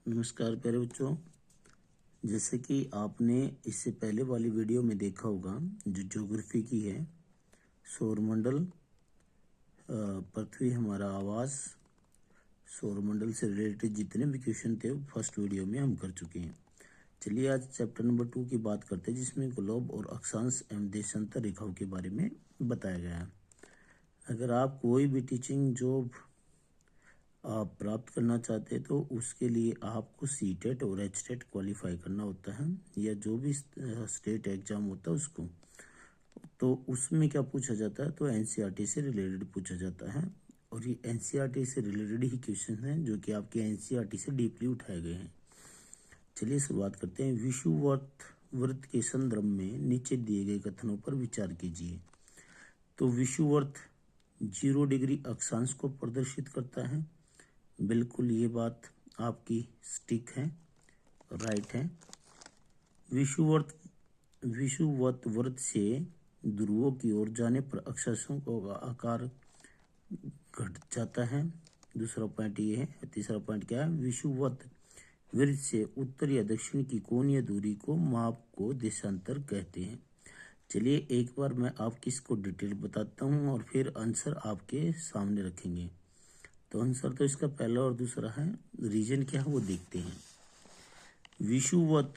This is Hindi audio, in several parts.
नमस्कार प्यारे बच्चों। जैसे कि आपने इससे पहले वाली वीडियो में देखा होगा जो ज्योग्राफी की है, सौरमंडल, पृथ्वी हमारा आवास, सौरमंडल से रिलेटेड जितने भी क्वेश्चन थे वो फर्स्ट वीडियो में हम कर चुके हैं। चलिए आज चैप्टर नंबर 2 की बात करते हैं, जिसमें ग्लोब और अक्षांश एवं देशांतर रेखाओं के बारे में बताया गया है। अगर आप कोई भी टीचिंग जॉब आप प्राप्त करना चाहते हैं तो उसके लिए आपको सीटेट और एचटेट क्वालिफाई करना होता है, या जो भी स्टेट एग्जाम होता है उसको। तो उसमें क्या पूछा जाता है, तो एनसीईआरटी से रिलेटेड पूछा जाता है, और ये एनसीईआरटी से रिलेटेड ही क्वेश्चन हैं जो कि आपके एनसीईआरटी से डीपली उठाए गए हैं। चलिए शुरुआत करते हैं। विषुवत वृत्त के संदर्भ में नीचे दिए गए कथनों पर विचार कीजिए। तो विषुवत 0 डिग्री अक्षांश को प्रदर्शित करता है। बिल्कुल ये बात आपकी स्टिक है, राइट है। विषुवत वृत्त से ध्रुवों की ओर जाने पर अक्षांशों का आकार घट जाता है। दूसरा पॉइंट ये है। तीसरा पॉइंट क्या है, विषुवत वृत्त से उत्तर या दक्षिण की कोणीय दूरी को माप को देशांतर कहते हैं। चलिए एक बार मैं आपकी इसको डिटेल बताता हूँ और फिर आंसर आपके सामने रखेंगे। तो आंसर तो इसका पहला और दूसरा है, रीजन क्या है वो देखते हैं। विषुवत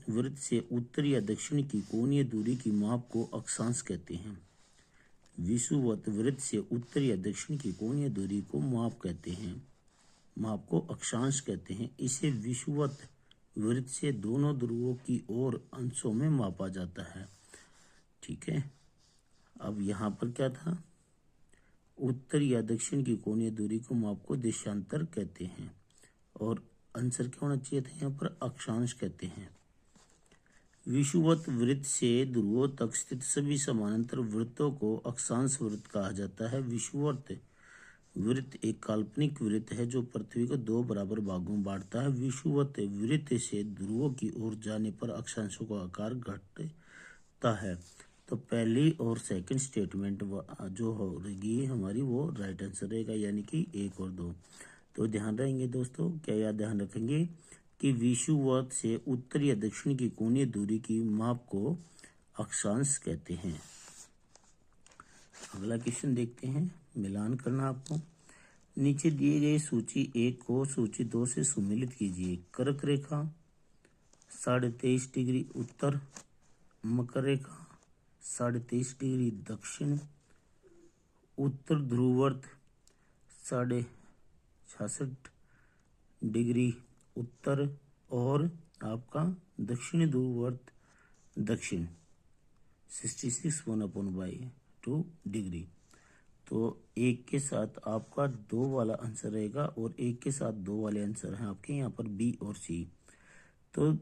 वृत्त से उत्तर या दक्षिण की कोणीय दूरी की माप को अक्षांश कहते हैं। विषुवत वृत्त से उत्तर या दक्षिण की कोणीय दूरी को माप कहते हैं, माप को अक्षांश कहते हैं। इसे विषुवत वृत्त से दोनों ध्रुवों की ओर अंशों में मापा जाता है। ठीक है, अब यहाँ पर क्या था, उत्तर या दक्षिण की कोणीय दूरी को माप को देशांतर कहते हैं, और आंसर क्या होना चाहिए था यहाँ पर, अक्षांश कहते हैं। विषुवत वृत्त से ध्रुवों तक स्थित सभी समानांतर वृत्तों को अक्षांश वृत्त कहा जाता है। विषुवत वृत्त एक काल्पनिक वृत्त है जो पृथ्वी को 2 बराबर भागों में बांटता है। विषुवत वृत्त से ध्रुवों की ओर जाने पर अक्षांशों का आकार घटता है। तो पहली और सेकंड स्टेटमेंट जो होगी हमारी वो राइट आंसर रहेगा, यानी कि 1 और 2। तो ध्यान रहेंगे दोस्तों, क्या याद ध्यान रखेंगे कि विषुवत से उत्तर या दक्षिण की कोणीय दूरी की माप को अक्षांश कहते हैं। अगला क्वेश्चन देखते हैं, मिलान करना आपको। नीचे दिए गए सूची 1 को सूची 2 से सुमेलित कीजिए। कर्क रेखा 23.5 डिग्री उत्तर, मकर रेखा 23.5 डिग्री दक्षिण, उत्तर ध्रुववर्त 66.5 डिग्री उत्तर, और आपका दक्षिणी ध्रुववर्त दक्षिण 66.1/2 डिग्री। तो एक के साथ आपका 2 वाला आंसर रहेगा, और एक के साथ 2 वाले आंसर हैं आपके यहाँ पर बी और सी। तो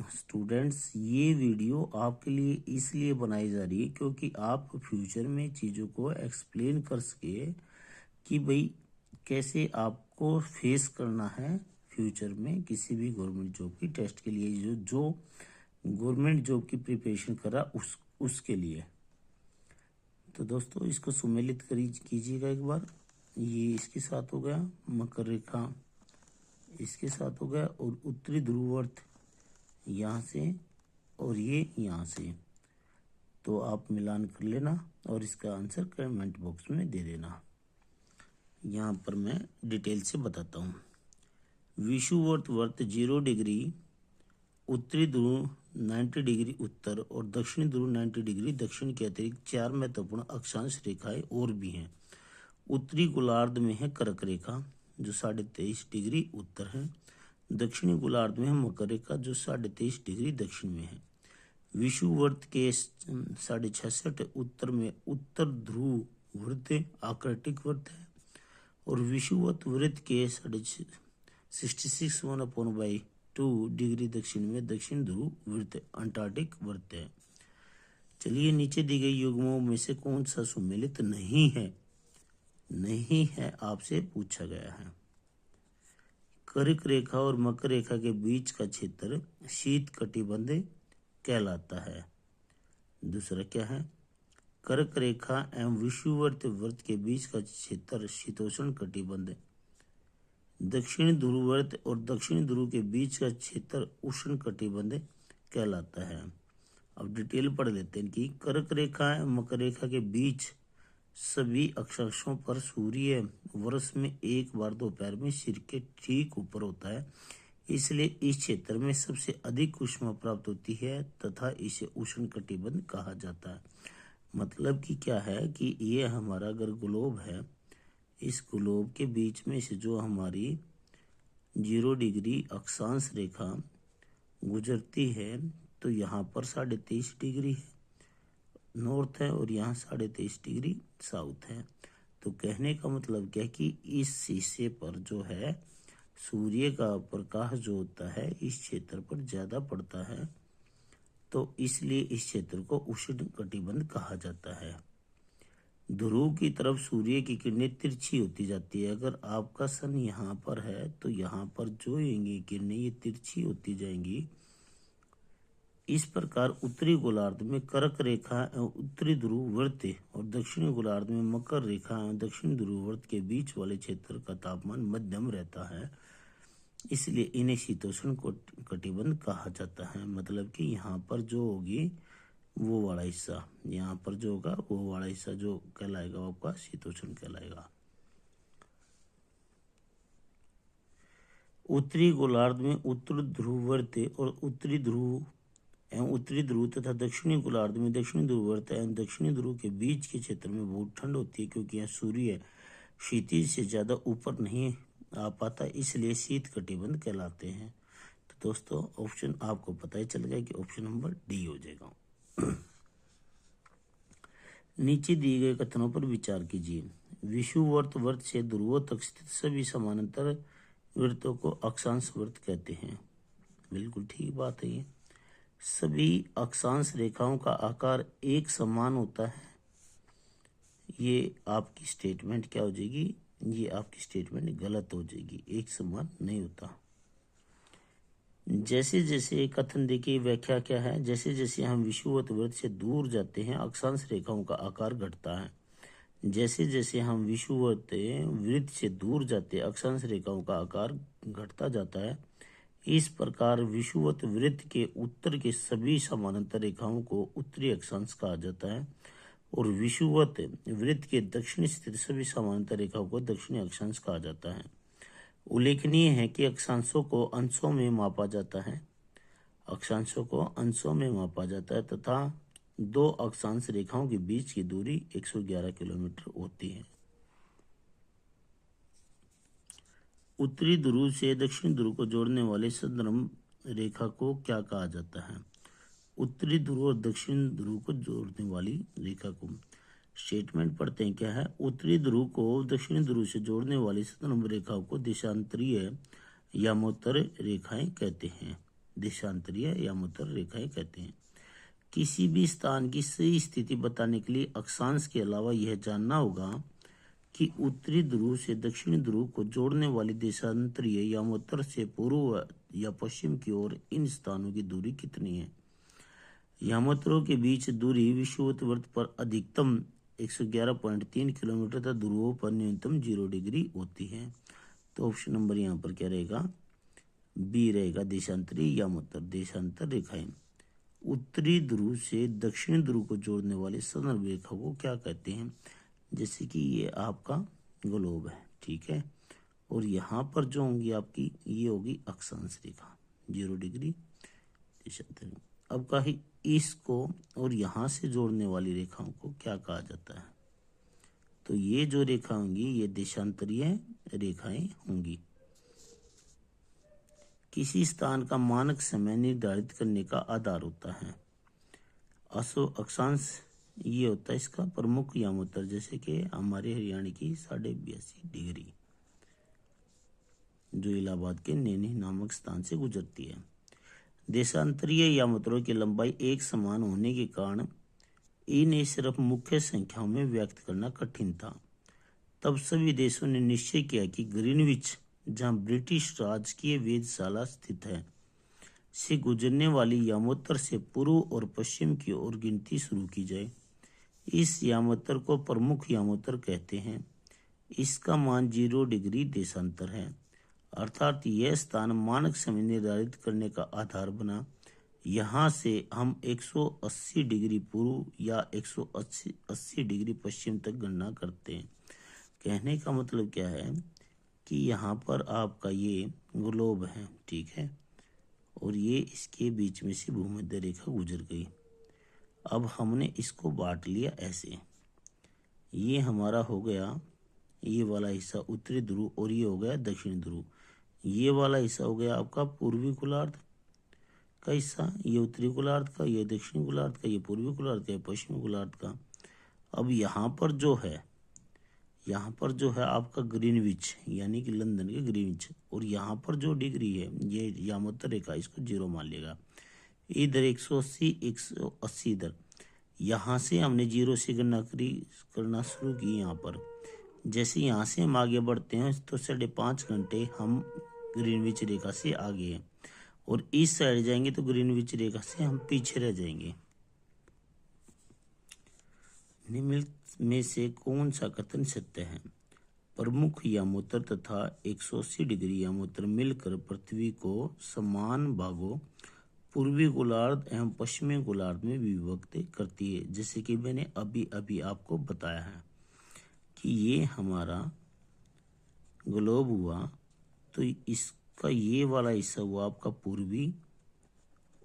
स्टूडेंट्स, ये वीडियो आपके लिए इसलिए बनाई जा रही है क्योंकि आप फ्यूचर में चीज़ों को एक्सप्लेन कर सके कि भाई कैसे आपको फेस करना है फ्यूचर में किसी भी गवर्नमेंट जॉब की टेस्ट के लिए, जो गवर्नमेंट जॉब की प्रिपरेशन कर रहा उसके लिए। तो दोस्तों इसको सुमेलित कीजिएगा एक बार। ये इसके साथ हो गया, मकर रेखा इसके साथ हो गया, और उत्तरी ध्रुववर्त यहाँ से और ये यहाँ से। तो आप मिलान कर लेना और इसका आंसर कमेंट बॉक्स में दे देना। यहाँ पर मैं डिटेल से बताता हूँ। विषुवत वृत्त 0 डिग्री, उत्तरी ध्रुव 90 डिग्री उत्तर और दक्षिणी ध्रुव 90 डिग्री दक्षिण के अतिरिक्त 4 महत्वपूर्ण अक्षांश रेखाएं और भी हैं। उत्तरी गोलार्ध में है कर्क रेखा जो 23.5 डिग्री उत्तर है। दक्षिणी गोलार्ध में है मकर रेखा जो 23.5 डिग्री दक्षिण में है। विषुवत के 66.5 उत्तर में उत्तर ध्रुव वृत्त आर्कटिक वृत्त है, और विषुवत वृत्त के 66.1/2 डिग्री दक्षिण में दक्षिण ध्रुव वृत्त अंटार्कटिक वृत्त है। चलिए नीचे दी गई युग्मों में से कौन सा सुमेलित नहीं है आपसे पूछा गया है। कर्क रेखा और मकर रेखा के बीच का क्षेत्र शीत कटिबंध कहलाता है। दूसरा क्या है, कर्क रेखा एवं विषुवत वृत्त के बीच का क्षेत्र शीतोष्ण कटिबंध। दक्षिणी ध्रुववर्त और दक्षिणी ध्रुव के बीच का क्षेत्र उष्ण कटिबंध कहलाता है। अब डिटेल पढ़ लेते हैं कि कर्क रेखा और मकर रेखा के बीच सभी अक्षांशों पर सूर्य वर्ष में एक बार दोपहर में सिर के ठीक ऊपर होता है, इसलिए इस क्षेत्र में सबसे अधिक ऊष्मा प्राप्त होती है तथा इसे उष्ण कटिबंध कहा जाता है। मतलब कि क्या है कि ये हमारा अगर ग्लोब है, इस ग्लोब के बीच में से जो हमारी 0 डिग्री अक्षांश रेखा गुजरती है, तो यहाँ पर 23.5 डिग्री है नॉर्थ है और यहाँ 23.5 डिग्री साउथ है। तो कहने का मतलब क्या है कि इस हिस्से पर जो है सूर्य का प्रकाश जो होता है इस क्षेत्र पर ज्यादा पड़ता है, तो इसलिए इस क्षेत्र को उष्ण कटिबंध कहा जाता है। ध्रुव की तरफ सूर्य की किरणें तिरछी होती जाती है। अगर आपका सन यहाँ पर है तो यहाँ पर जो आएंगी किरणें ये तिरछी होती जाएंगी। इस प्रकार उत्तरी गोलार्ध में कर्क रेखा एवं उत्तरी ध्रुव वृत्त और दक्षिणी गोलार्ध में मकर रेखा एवं दक्षिणी ध्रुव वृत्त के बीच वाले क्षेत्र का तापमान मध्यम रहता है, इसलिए इन्हें शीतोष्ण कटिबंध कहा जाता है। मतलब कि यहाँ पर जो होगी वो वाला हिस्सा, यहाँ पर जो होगा वो वाला हिस्सा जो कहलाएगा वो आपका शीतोष्ण कहलाएगा। उत्तरी गोलार्ध में उत्तर ध्रुववर्त और उत्तरी ध्रुव एवं उत्तरी ध्रुव तथा दक्षिणी गोलार्ध में दक्षिणी ध्रुववर्त एवं दक्षिणी ध्रुव के बीच के क्षेत्र में बहुत ठंड होती है, क्योंकि यहाँ सूर्य क्षितिज से ज्यादा ऊपर नहीं आ पाता, इसलिए शीत कटिबंध कहलाते हैं। तो दोस्तों ऑप्शन आपको पता ही चल गया कि ऑप्शन नंबर डी हो जाएगा। नीचे दिए गए कथनों पर विचार कीजिए। विषुववर्त वर्त से ध्रुवों तक स्थित सभी समानांतर वृत्तों को अक्षांश वृत्त कहते हैं। बिल्कुल ठीक बात है। ये सभी अक्षांश रेखाओं का आकार एक समान होता है। ये आपकी स्टेटमेंट क्या हो जाएगी? ये आपकी स्टेटमेंट गलत हो जाएगी, एक समान नहीं होता। जैसे जैसे कथन देखिए व्याख्या क्या है, जैसे जैसे हम विषुवत वृत्त से दूर जाते हैं अक्षांश रेखाओं का आकार घटता है। जैसे जैसे हम विषुवत वृत्त से दूर जाते हैं अक्षांश रेखाओं का आकार घटता जाता है। इस प्रकार विषुवत वृत्त के उत्तर के सभी समानांतर रेखाओं को उत्तरी अक्षांश कहा जाता है और विषुवत वृत्त के दक्षिणी स्थित सभी समानांतर रेखाओं को दक्षिणी अक्षांश कहा जाता है। उल्लेखनीय है कि अक्षांशों को अंशों में मापा जाता है, अक्षांशों को अंशों में मापा जाता है तथा दो अक्षांश रेखाओं के बीच की दूरी 111 किलोमीटर होती है। उत्तरी ध्रुव से दक्षिणी ध्रुव को जोड़ने वाले संदर्भ रेखा को क्या कहा जाता है? उत्तरी ध्रुव और दक्षिण ध्रुव को जोड़ने वाली रेखा को स्टेटमेंट पढ़ते हैं क्या है। उत्तरी ध्रुव को दक्षिणी ध्रुव से जोड़ने वाली संदर्भ रेखाओं को देशांतरीय यामोत्तर रेखाएं कहते हैं। देशांतरीय यामोत्तर रेखाएं कहते हैं। किसी भी स्थान की सही स्थिति बताने के लिए अक्षांश के अलावा यह जानना होगा कि उत्तरी ध्रुव से दक्षिणी ध्रुव को जोड़ने वाली देशांतरीय यामोत्तर से पूर्व या पश्चिम की ओर इन स्थानों की दूरी कितनी है। यामोत्तरों के बीच दूरी विषुवत वृत्त पर अधिकतम 111.3 किलोमीटर तथा ध्रुवों पर न्यूनतम 0 डिग्री होती है। तो ऑप्शन नंबर यहाँ पर क्या रहेगा? बी रहेगा, देशांतरीय यामोत्तर, देशांतर रेखाएं। उत्तरी ध्रुव से दक्षिणी ध्रुव को जोड़ने वाले संदर्भ रेखा को क्या कहते हैं? जैसे कि ये आपका ग्लोब है, ठीक है, और यहाँ पर जो होंगी आपकी ये होगी अक्षांश रेखा 0 डिग्री देशांतर। अब कहीं इसको और यहाँ से जोड़ने वाली रेखाओं को क्या कहा जाता है? तो ये जो रेखा होंगी ये देशांतरीय रेखाएं होंगी। किसी स्थान का मानक समय निर्धारित करने का आधार होता है। अक्षांश ये होता है इसका प्रमुख यामोत्तर, जैसे कि हमारे हरियाणा की 82.5 डिग्री जो इलाहाबाद के नैनी नामक स्थान से गुजरती है। देशांतरीय यामोत्तरों की लंबाई एक समान होने के कारण इन्हें सिर्फ मुख्य संख्याओं में व्यक्त करना कठिन था। तब सभी देशों ने निश्चय किया कि ग्रीनविच, जहां ब्रिटिश राजकीय वेधशाला स्थित है, से गुजरने वाली यामोत्तर से पूर्व और पश्चिम की ओर गिनती शुरू की जाए। इस यामोत्तर को प्रमुख यामोत्तर कहते हैं। इसका मान 0 डिग्री देशांतर है। अर्थात यह स्थान मानक समय निर्धारित करने का आधार बना। यहाँ से हम 180 डिग्री पूर्व या 180 डिग्री पश्चिम तक गणना करते हैं। कहने का मतलब क्या है कि यहाँ पर आपका ये ग्लोब है, ठीक है, और ये इसके बीच में से भूमध्य रेखा गुजर गई। अब हमने इसको बांट लिया ऐसे, ये हमारा हो गया ये वाला हिस्सा उत्तरी ध्रुव और ये हो गया दक्षिण ध्रुव। ये वाला हिस्सा हो गया आपका पूर्वी गोलार्ध का हिस्सा, ये उत्तरी गोलार्ध का, ये दक्षिणी गोलार्ध का, ये पूर्वी गोलार्ध का, ये पश्चिमी गोलार्ध का। अब यहाँ पर जो है आपका ग्रीनविच यानी कि लंदन के ग्रीनविच, और यहाँ पर जो डिग्री है ये यामोत्तर रेखा, इसको 0 मान लेगा। इधर 180 इधर, यहाँ से हमने 0 से गणना करना शुरू की। यहाँ पर जैसे यहाँ से हम आगे बढ़ते हैं तो 5.5 घंटे हम ग्रीनविच रेखा से आगे हैं, और इस साइड जाएंगे तो ग्रीनविच रेखा से हम पीछे रह जाएंगे। निम्नलिखित में से कौन सा कथन सत्य है? प्रमुख यामोत्तर तथा 180 डिग्री यामोत्तर मिलकर पृथ्वी को समान भागों पूर्वी गोलार्ध एवं पश्चिमी गोलार्ध में विभक्त करती है। जैसे कि मैंने अभी आपको बताया है कि ये हमारा ग्लोब हुआ, तो इसका ये वाला हिस्सा हुआ आपका पूर्वी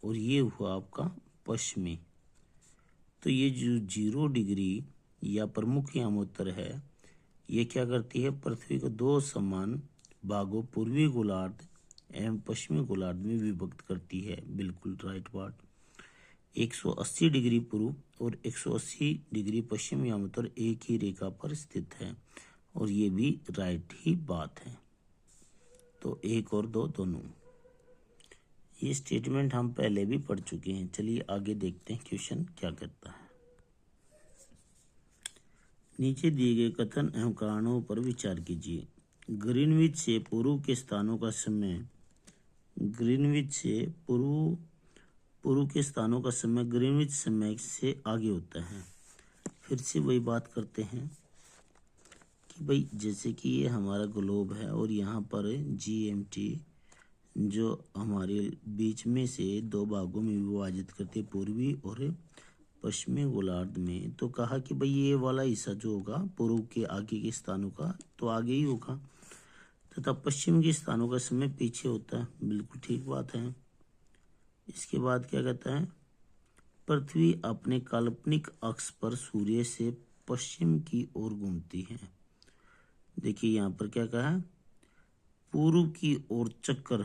और ये हुआ आपका पश्चिमी। तो ये जो 0 डिग्री या प्रमुख यामोत्तर है, ये क्या करती है? पृथ्वी को 2 समान भागों पूर्वी गोलार्ध एवं पश्चिमी गोलार्ध में विभक्त करती है। बिल्कुल राइट बात। 180 डिग्री पूर्व और 180 डिग्री पश्चिम यामोत्तर एक ही रेखा पर स्थित है, और ये भी राइट ही बात है। तो 1 और 2 दोनों। ये स्टेटमेंट हम पहले भी पढ़ चुके हैं। चलिए आगे देखते हैं क्वेश्चन क्या कहता है। नीचे दिए गए कथन एवं कारणों पर विचार कीजिए। ग्रीनविच से पूर्व के स्थानों का समय ग्रीनविच समय से आगे होता है। फिर से वही बात करते हैं कि भाई जैसे कि ये हमारा ग्लोब है और यहाँ पर GMT जो हमारे बीच में से 2 भागों में विभाजित करते पूर्वी और पश्चिमी गोलार्ध में, तो कहा कि भाई ये वाला हिस्सा जो होगा पूर्व के आगे के स्थानों का तो आगे ही होगा, तथा पश्चिम के स्थानों का समय पीछे होता है। बिल्कुल ठीक बात है। इसके बाद क्या कहता है? पृथ्वी अपने काल्पनिक अक्ष पर सूर्य से पश्चिम की ओर घूमती है। देखिए यहाँ पर क्या कहा है? पूर्व की ओर चक्कर,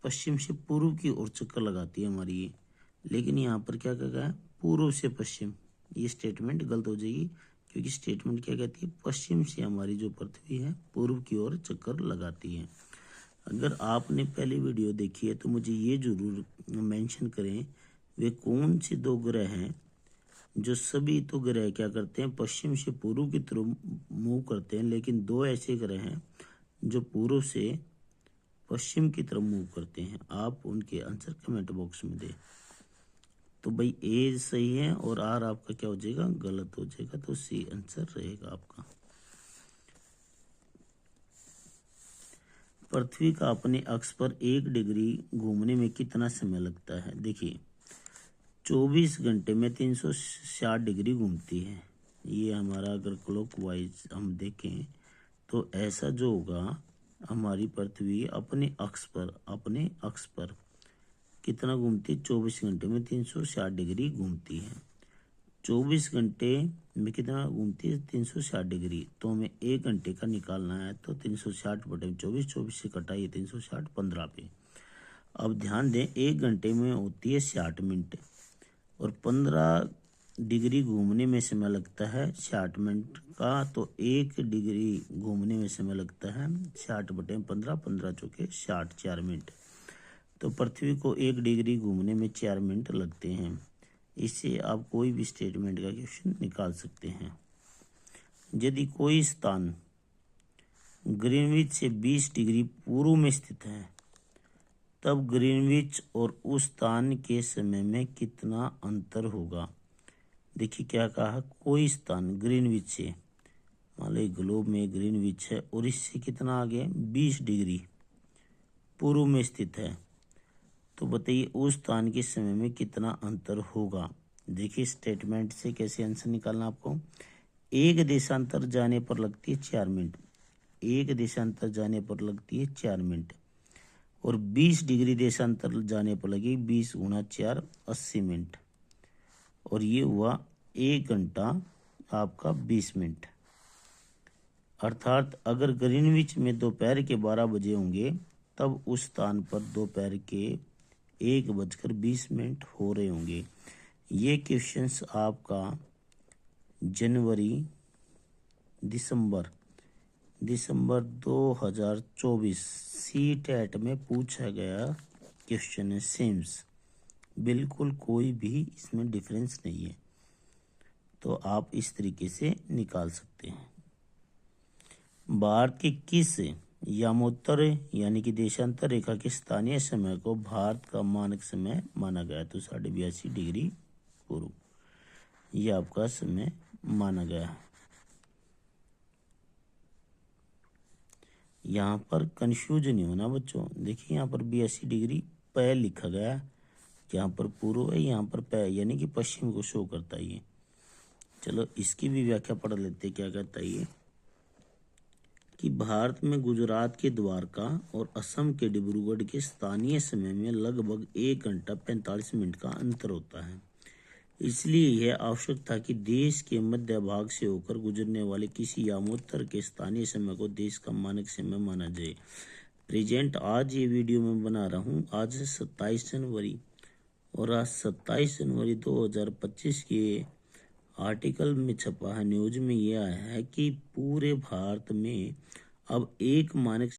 पश्चिम से पूर्व की ओर चक्कर लगाती है हमारी ये, लेकिन यहाँ पर क्या कहा है? पूर्व से पश्चिम। ये स्टेटमेंट गलत हो जाएगी, क्योंकि स्टेटमेंट क्या कहती है? पश्चिम से हमारी जो पृथ्वी है पूर्व की ओर चक्कर लगाती है। अगर आपने पहली वीडियो देखी है तो मुझे ये जरूर मेंशन करें वे कौन से 2 ग्रह हैं जो सभी तो ग्रह क्या करते हैं? पश्चिम से पूर्व की तरफ मूव करते हैं, लेकिन 2 ऐसे ग्रह हैं जो पूर्व से पश्चिम की तरफ मूव करते हैं। आप उनके आंसर कमेंट बॉक्स में दें। तो भाई ए सही है और आर आपका क्या हो जाएगा? गलत हो जाएगा। तो सी आंसर रहेगा आपका। पृथ्वी का अपने अक्ष पर 1 डिग्री घूमने में कितना समय लगता है? देखिए 24 घंटे में 360 डिग्री घूमती है। ये हमारा अगर क्लॉकवाइज हम देखें तो ऐसा जो होगा, हमारी पृथ्वी अपने अक्ष पर कितना घूमती है? 24 घंटे में 360 डिग्री घूमती है। 24 घंटे में कितना घूमती है? 360 डिग्री। तो हमें 1 घंटे का निकालना है, तो 360/24, 24 से कटाइए 360, 15 पे। अब ध्यान दें 1 घंटे में होती है 60 मिनट, और 15 डिग्री घूमने में समय लगता है 60 मिनट का, तो 1 डिग्री घूमने में समय लगता है 60/15, 15 चौके 60, 4 मिनट। तो पृथ्वी को 1 डिग्री घूमने में 4 मिनट लगते हैं। इससे आप कोई भी स्टेटमेंट का क्वेश्चन निकाल सकते हैं। यदि कोई स्थान ग्रीनविच से 20 डिग्री पूर्व में स्थित है, तब ग्रीनविच और उस स्थान के समय में कितना अंतर होगा? देखिए क्या कहा? कोई स्थान ग्रीनविच से, मान लो ग्लोब में ग्रीनविच है और इससे कितना आगे? 20 डिग्री। पूर्व में स्थित है। तो बताइए उस स्थान के समय में कितना अंतर होगा। देखिए स्टेटमेंट से कैसे आंसर निकालना आपको। एक देशांतर जाने पर लगती है 4 मिनट, एक देशांतर जाने पर लगती है 4 मिनट, और 20 डिग्री देशांतर जाने पर लगी 20 गुणा 4 80 मिनट, और ये हुआ 1 घंटा आपका 20 मिनट। अर्थात अगर ग्रीनविच में दोपहर के 12 बजे होंगे तब उस स्थान पर दोपहर के 1:20 हो रहे होंगे। ये क्वेश्चंस आपका जनवरी दिसंबर 2024 CTET में पूछा गया क्वेश्चन है। सेम्स, बिल्कुल कोई भी इसमें डिफरेंस नहीं है। तो आप इस तरीके से निकाल सकते हैं। भारत के किस यामोत्तर यानी कि देशांतर रेखा के स्थानीय समय को भारत का मानक समय माना गया। तो 82.5 डिग्री पूर्व ये आपका समय माना गया है। यहाँ पर कंफ्यूज नहीं होना बच्चों। देखिए यहाँ पर 82 डिग्री पै लिखा गया है, यहाँ पर पूर्व है, यहाँ पर पै यानी कि पश्चिम को शो करता है ये। चलो इसकी भी व्याख्या पढ़ लेते क्या कहता है ये, कि भारत में गुजरात के द्वारका और असम के डिब्रूगढ़ के स्थानीय समय में लगभग 1 घंटा 45 मिनट का अंतर होता है। इसलिए यह आवश्यक था कि देश के मध्य भाग से होकर गुजरने वाले किसी यामोत्तर के स्थानीय समय को देश का मानक समय माना जाए। प्रेजेंट आज ये वीडियो मैं बना रहा हूँ, आज है 27 जनवरी, और आज 27 जनवरी 2025 के आर्टिकल में छपा है, न्यूज में यह आया है कि पूरे भारत में अब एक मानक